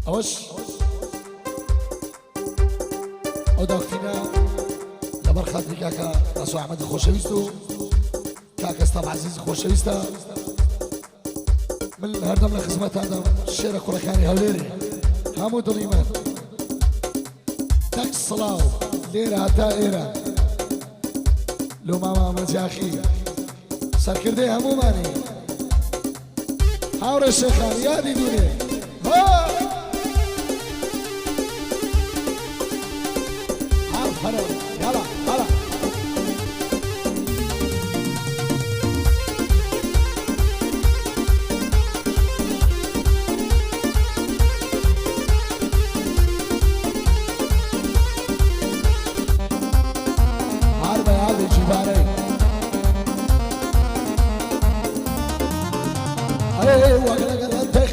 اوش او داكتينا لبر خاطري كاكا راسو احمد خوشويستو كاكا استاذ عزيز خوشويستا من هردم لخدمت هذا الشارع كركاني هوليري حمود الإيمان تاك الصلاة ليرة دائرة لو ماما مجاخي سركردي همو ماني حاور الشيخان يا دي دوني عارف هلا يلا هلا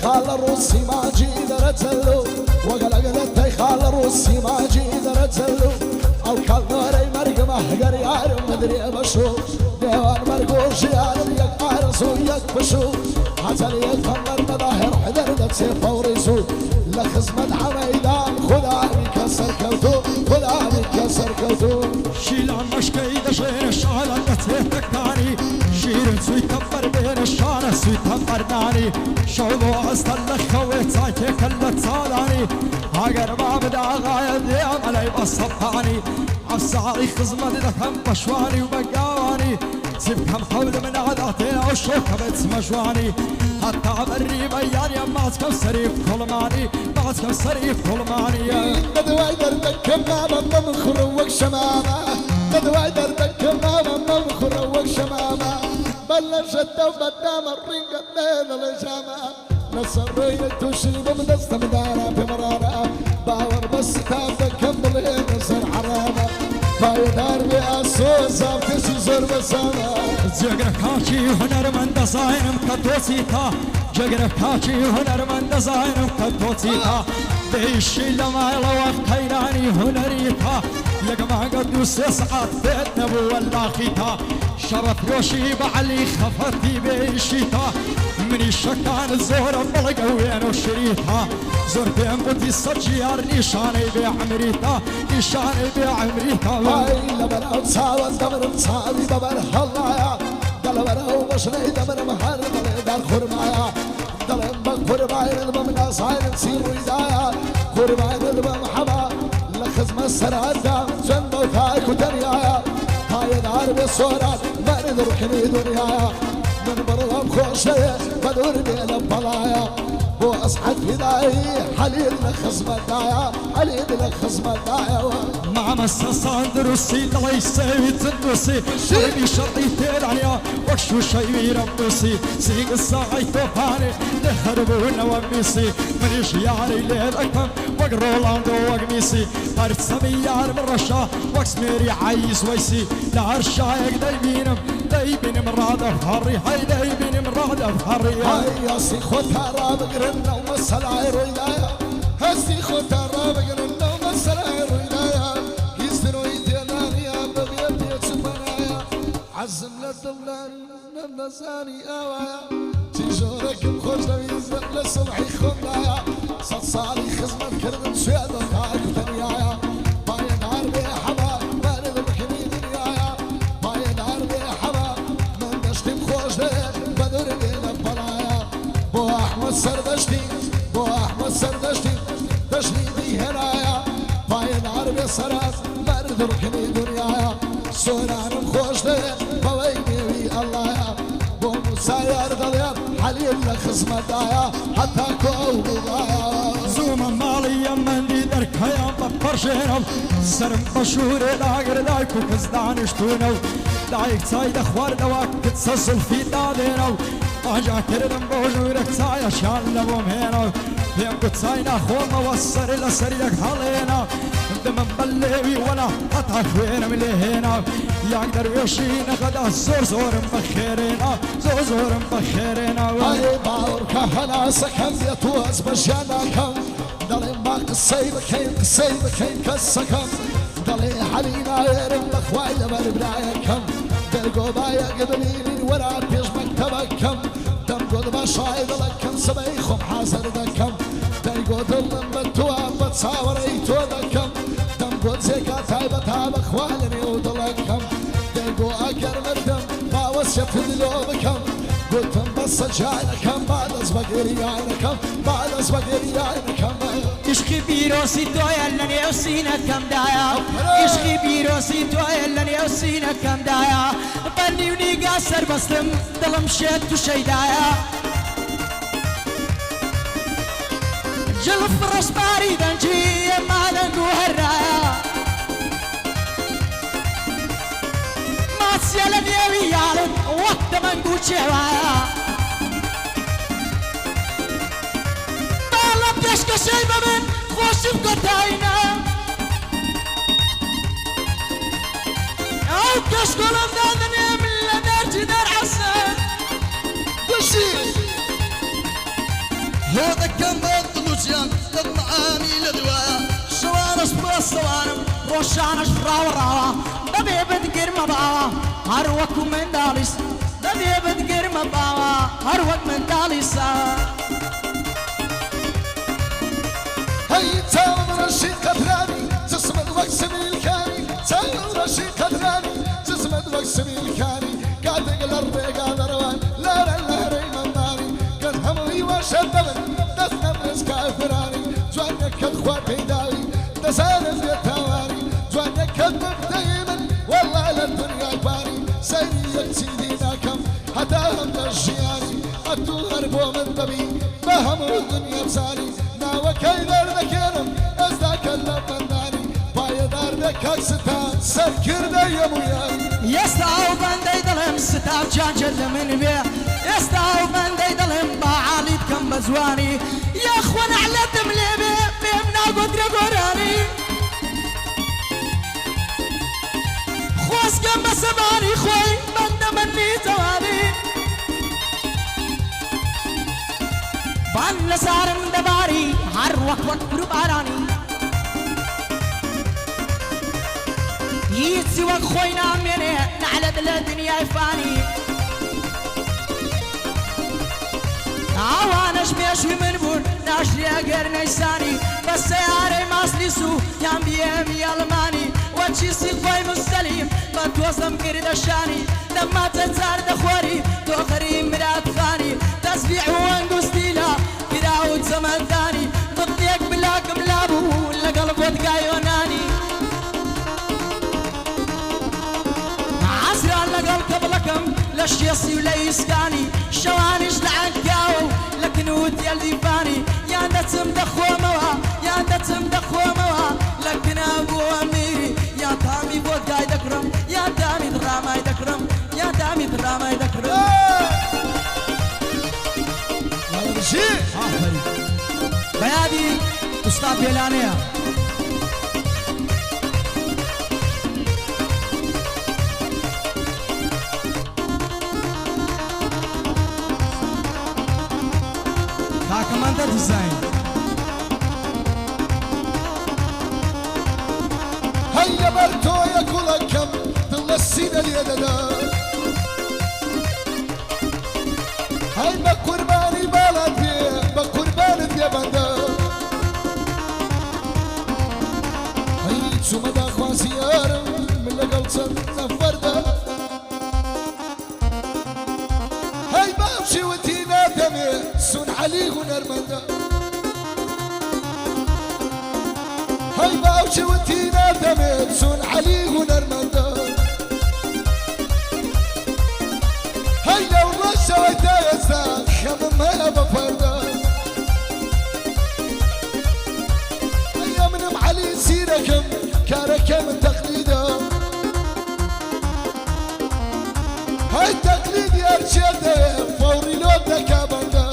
خال الروسي ما جي درتلو وقلقلت خال الروسي ما جي درتلو او كل نوري مرق محقر يار مدري بشو ديوان مرقوش يار يك عرس ويك بشو حتى يتفمر مظاهر حذر دتسي فوريسو لخزمة عميدان خذها بكسر كوتو خذها بكسر كوتو شيل عن مشكي دشين الشعر دتسيتك تاني شير سوي كبر بين الشارع سوي كبر داني شوضو استلخ خويت سايتي كلت صالاني هاجر ما بدا غايد يا ملاي بصفاني عالسعري خزمة دكم بشواني وبقاواني سيبكم حول من عاداتي وشوكة بتسمجواني حتى بري بيان يا ماسكو سريف كلماني ماسكو سريف كلماني ندواي دردك ماما مخروق شمامة ندواي دردك ماما مخروق شمامة بلشت وبدام الرنقة بين الجامعة نصرية تشرب من استمدارة في مرارة باور بس تابدك كمل نصر حرامة بايدار بأسوس أفتسي زر بسامة جگر کاچی هنرمند زاینم کدوسی تا جگر کاچی هنرمند زاینم کدوسی تا بیشی لما وقت خیرانی هنری تا لقما قدوس ساعات بيت نبو واللاخي تا شرف روشي بعلي خفتي بيشي تا مني شكان الزور بلقوين وشريتها زور بين بودي السجيار نشاني بعمريتا نشاني بعمريتا هاي لبر أوصال الدمر مصابي دبر هلايا دلبر وبشري دمر محر دار خرمايا دلم بخرمايا الممنا صاير نسير ويدايا خرمايا المحبا لخزم السرادة جنب وفاك ودنيايا هاي دار بالصورات ما ندركني دنيايا من برضم خوشي بدور بين البلايا وأصحى فداي حليل لخزم الدايا حليل لخزم الدايا مع مسا دروسي الله يسوي تندوسي شربي شرطي تيرانيا وكشو شيء ربوسي سيق الساعي توفاني لهربونا وميسي منيش ياري ليلكم وقرولاندو وقميسي هارت سميار من رشا وكسميري عايز ويسي لعرشايق دايبينم دايبين مرادة بحري هاي دايبين مرادة بحري هاي يا سيخو تارا بقرنا ومسلاي رويدايا هسي خو تارا بقرنا ومسلاي رويدايا يسرو يتنانيا ببيبي تسمنايا عزم للدولان نمزاني اوايا تجورك مخوش لويزق لصبحي خمنايا صالي خزمة كردم سيادة تاك ودنيايا باين عربي حما ما نذبحني دنيايا باين عربي حما من دشتي مخوش بدر بين البلايا بو احمد سردشتي بو احمد سردشتي تشريدي هنايا باين عربي صراط ما نذبحني دنيايا سوران مخوش بويني وي الله يا بو مساير ضليان حليل لخزمة دايا حتى كو بغايا زوما مالي من دي دركايا بفرشينو سرم بشور لاغر لايكو كزدانشتونو لايك تايد اخوار دواك تتسلسل في دادينو اجا كردم بوجورك تايا شان لبوم هينو بيم كتاينا خوما وصر لسريك هالينا دم بلوي ولا قطع وين من هنا يقدر يشين غدا زور زور مخيرنا زور زور مخيرنا هاي باور كهنا سكن يتوز بجناكم دلي ما قصي بكين كسكم دلي حلينا يرم بخواي لبر برايكم دلقو بايا قبليني ورا بيش مكتبكم دم قد بشايد لكم سبيخم حاسر دكم دڵم بە تۆ بە چاوەڕێی تۆ دەکەم دەم بۆ جێگا تایبەتا بەخوا لە نێو دڵەکەم دەیگۆ ئەگەر مردم باوەسیەت دلۆ بکەم گوتم بەسە جانەکەم با دەست بە گریانەکەم با دەست بە گریانەکەم عشقی بیرۆسی تۆیە لە نێو سینەکەمدایە عشقی بیرۆسی تۆیە لە نێو سینەکەمدایە بە نیو نیگا سەربەستم دڵم شێت تووشەیدایە جلف ڕشباری دەنجی ئێمە دەنگ و هەرایە ماچیە لە نێوی یاڵم وەک دەمەنگ و چێوایە باڵە پێشکەشەی بە من خۆشم کۆتایینە ئەو کەشکۆڵەمدا دەنێ من لە دەرجی دەرعەسن بەشی هۆ دەکەم بە دڵوچیان دەمعانی لە دوایە شەوانش بەستەوانم ڕۆژانش ڕاوەڕاوە دەبێ بتگرمە باوە هەر وەکو منداڵیس دەبێ بتگرمە باوە هەر وەک منداڵیسە هەی چاوم ڕەشی قەدرانی جسمت وەک سبیلکانی چاوم ڕەشی قەدرانی جسمت وەک سبیلکانی کاتێک لە ڕێگا دەڕەوان لارە لارەی مەمانی کەس هەمووی وەشە دەبن دەست نەبرز کافرانی جوانەکەت خوا پەیداوی دەزانم بێت تاوانی جوانەکەت ببدەی من وەڵا لە دنیای باری سەیری یەکچیدی ناکەم هەتا هەم لە ژیانی ئەتوو هەر بۆ من دەبی بە هەموو دنیا بزانی ناوەکەی دەردەکێنم ئێستا کە لە بەندانی پایەدار بێ کاکستان سەرکردە هەموویانی ئێستا ئەو بەندەی دڵم ستاو جانجل لە من بێ ئێستا ئەو بەندەی دڵم با عالی بکەم بە زوانی یاخوا نەعلەتم لێ بێ پێم ناگۆترە گۆرانی خۆزگەم بە سەبانی خۆی بەندە منی جوانی بان لە سارم دەباری هەر وەک وەک بروبارانی هیچی وەک خۆی نامێنێ نەعلەت لە دنیای فانی ئاوانەش پێشوی من بوون ناشری ئەگەر نەیسانی بە سەیارەی ماسلیس و یان بیێمی ئەڵمانی وەچی سیخۆی مستەلیم بە تۆزم کردە شانی دەماتە جار دەخۆری تۆ خەری مراتخانی تەسبیح و ئەنگوستیلا کرا و جەمەدانی بڵێک بلاکم لابوو لەگەڵ بۆدگای وەنانی عەزرا لەگەڵ کەبڵەکەم لە شێسی و لە ئیسکانی شەوانیش لە عەنکاوە و لە کنوت یەلدیفانی یان دەچم دەخۆمەوە یان دەچم دەخۆمەوە لە کنابووە میری یان تامی بۆدگای دەکڕم یان تامی دڕامای دەکڕم یان تامی دڕامای دەکڕم بەیادی ئوستاد بێلانەیە کاکەمەندە دیزاین هەی لەبەر تۆیە گوڵەکەم دڵ لە سینە لێ دەدا هەی بە قوربانی باڵات بێ بە قوربانت بێ بەندە هەی چوومە داخوازی یارم من لەگەڵ چەند نەفەردا هەی باشی وتی نادەمێ سون عەلی هونەرمەندە هەی باوچی وتی نادەمێ سون عەلی هونەرمەندە هەی لەو ڕۆژەوەی تا ئێستا خەمم هەیە بە پەردە هەیە منم عەلی سیرەکەم کارەکە من تەقلیدە هەی تەقلیدی هەرچێ دەیە فەوری لۆ دەکا بەندە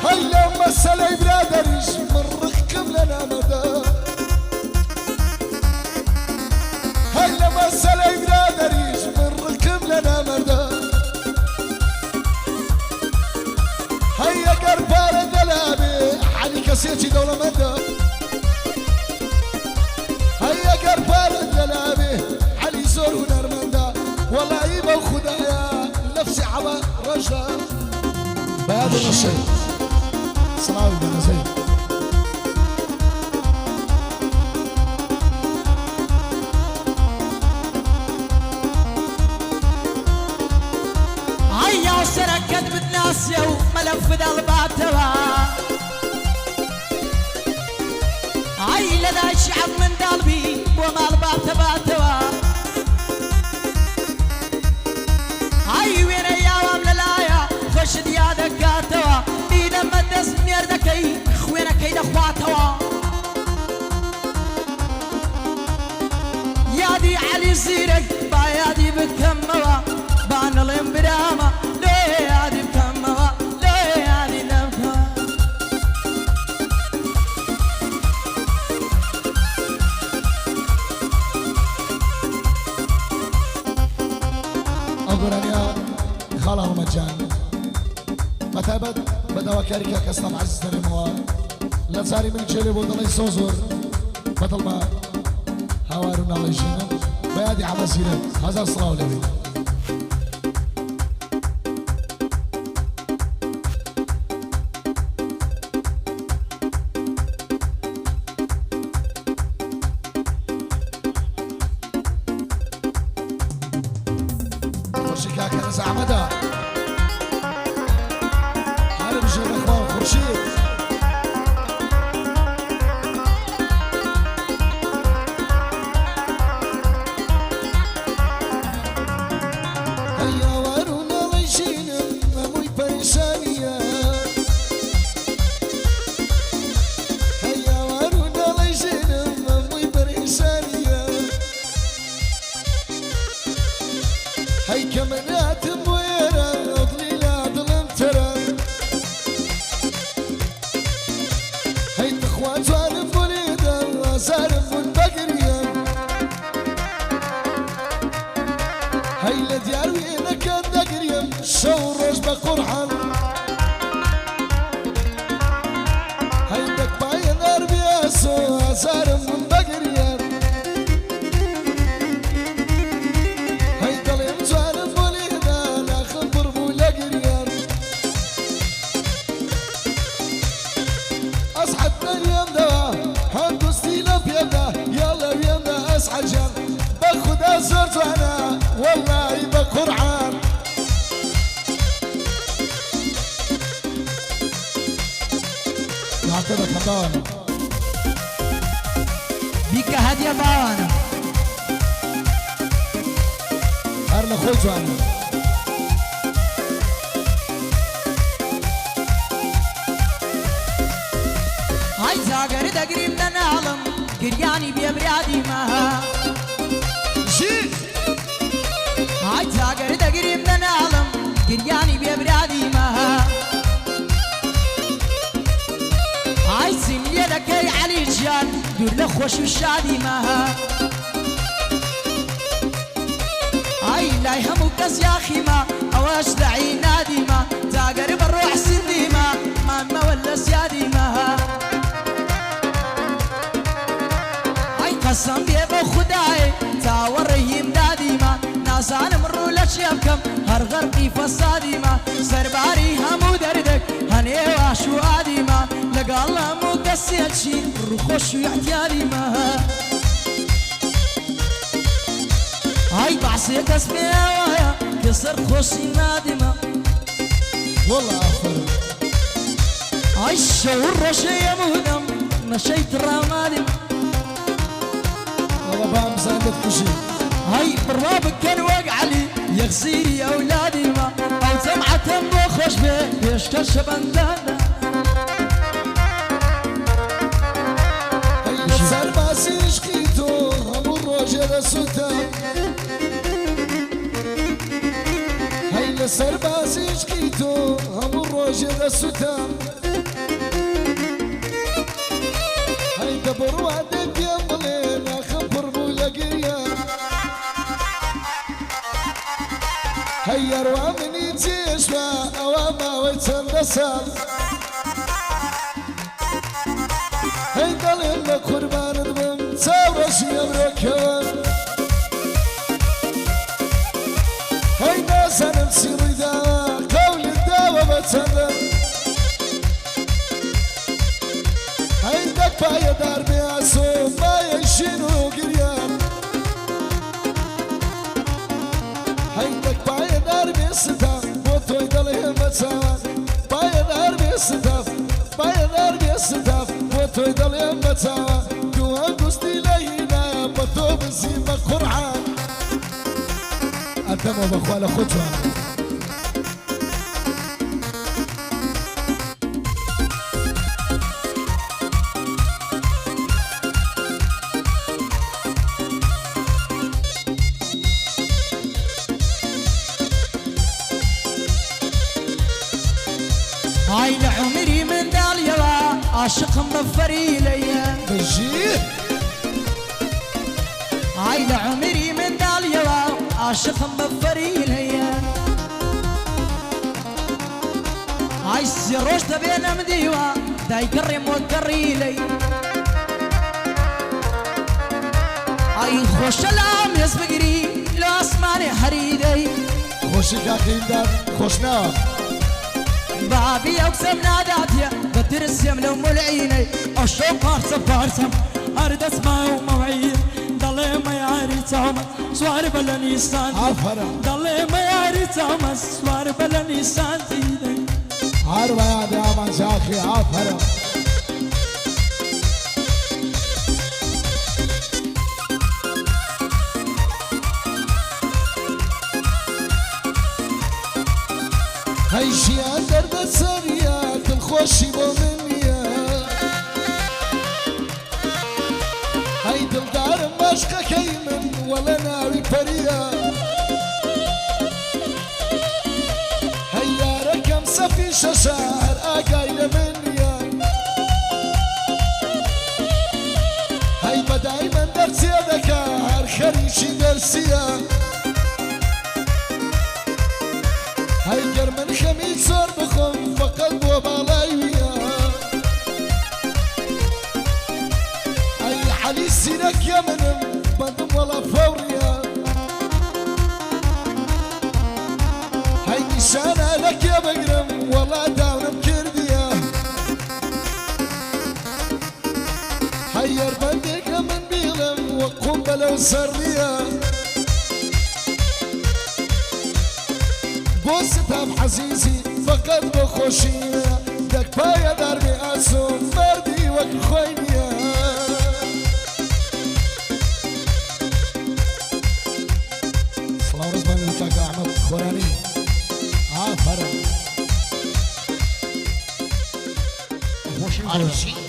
هەی لەو مەسەلەی برادەریش من ڕقم لە نامەدە هەی لە مەسەلەی برادەریش من ڕقم لە نامەردە هەی ئەگەر پارە دەلابێ عەلی کەسێکی دەوڵەمەندە هەی ئەگەر پارە دەلابێ عەلی زۆر هونەرمەندە وەڵایی بەو خودایە نەفسی عەوە ڕەشە بهذا الشيء صلاوي أنا زين هيا وسركت بتناسيا وملف ذلباتها هاي لدى الشعب من قلبي ومال باتباتها هاي وين ايام للايا خش ديا دكاتوا اذا ما دس ميردكي خوينك كيد اخواتوا يا دي علي زيرك بايادي بكموا بان الانبرامه ليه يا دي بكموا ليه يا دي نبكوا أقرانيا خاله مجان متابد بدأ وكاريكا كسلام عزيز تريموا لزاري من جيلي بودلي سوزور بدل ما هوارون الله يجينا بيادي عمسيرة هزار صلاة ولبي خرشيكا كان زعمدا هاري بجيب اخوان خرشيد هيا وارونا الله يجينا اموي بريشانية هيا وارونا الله يجينا اموي بريشانية هي كمنات مويرة ضليلة ظلم ترى هي تخوان زارف وليدة زارف والبقرية هي لديار وينا كان دقرية شو روج بقرحان هي دك باين اربيا سو زارف والبقرية عجل باخد ازرت وانا والله بقرعان نعتبر كمان بيك هدية باوانا ارنا خوت وانا هاي زاقر دقري من العالم قرياني بيبرادي ماها جيت هاي زاقر دقري من العالم قرياني بيبرادي ماها هاي سملي لكي علي جان دور لخوش وشادي ماها هاي لا يهمك يا اخي ما اواش دعي نادي ما زاقر بروح سندي ما ولا سيادي ماها قسم بيبو خداي تاوري امدادي ما ناسان مرو لشيبكم هر غرقي فصادي ما سرباري همو دردك هني واشو عادي ما لقى الله مو قسيت شي رخوش ويحتيالي ما هاي بعصي قسمي ويا كسر خوشي نادمة والله عفر هاي الشعور رشي مهدم مشيت الرمادي والله بام زادت كشي هاي بربابك كان وقع لي يغسيلي يا اولادي ما او سمعة بخش بيش كشف اندانا هي سرباسي شقيتو همو الرجل السلطان هي سرباسي شقيتو همو الرجل السلطان هي دبر وعدك يا ملينا خبر مولقيا هي اروى مني تشفى اواما ويتندسل هي دليل قربان دمم تاوش يبركن هي ناس نفسي ردا قول الدواء بتندم بستاف بوتوي دلي متساوان بايدار بستاف بايدار بستاف بوتوي دلي متساوان دوا قصدي لينا بطو بزيبا قرعان أدمو بخوالا خطوة هاي لعمري من داليا عاشق مفري ليا بجيه هاي لعمري من داليا عاشق مفري ليا هاي سيروش تبين مديوة داي كرم وكري لي هاي خوش العام يسبقري لو اسماني حريدي خوشي كاكين دار خوشنا بابي أقسم ناداتيا بترسم لهم العيني أشوف بارسم أرد أسمع وموعيد ضل ما يعري تومس سوار بلني سانتي ضل ما يعري تومس سوار بلني سانتي عربة يا دامان زاخي عفرة هاي جيان درد سريات الخوشي بومنيا هاي دلدار مشقة كيمن ولا ناوي بريا هيا ركم سفي ششار اقايل منيا هاي بدايما درسي ذكار خريشي درسيا هاي من خميس صار بخم فقط وبالايويا هاي حلي سينك يا منم بدم ولا فوريا هاي نشانة لك يا بقرم ولا داون بكرديا هاي يربندك من بيلم وقنبلة وسرية بوستها بحزيزي فقط بخوشية دك بايا دربي أسوم مردي وك خوينيا صلاة ورزبان لتاك أحمد خوراني عافرة عربي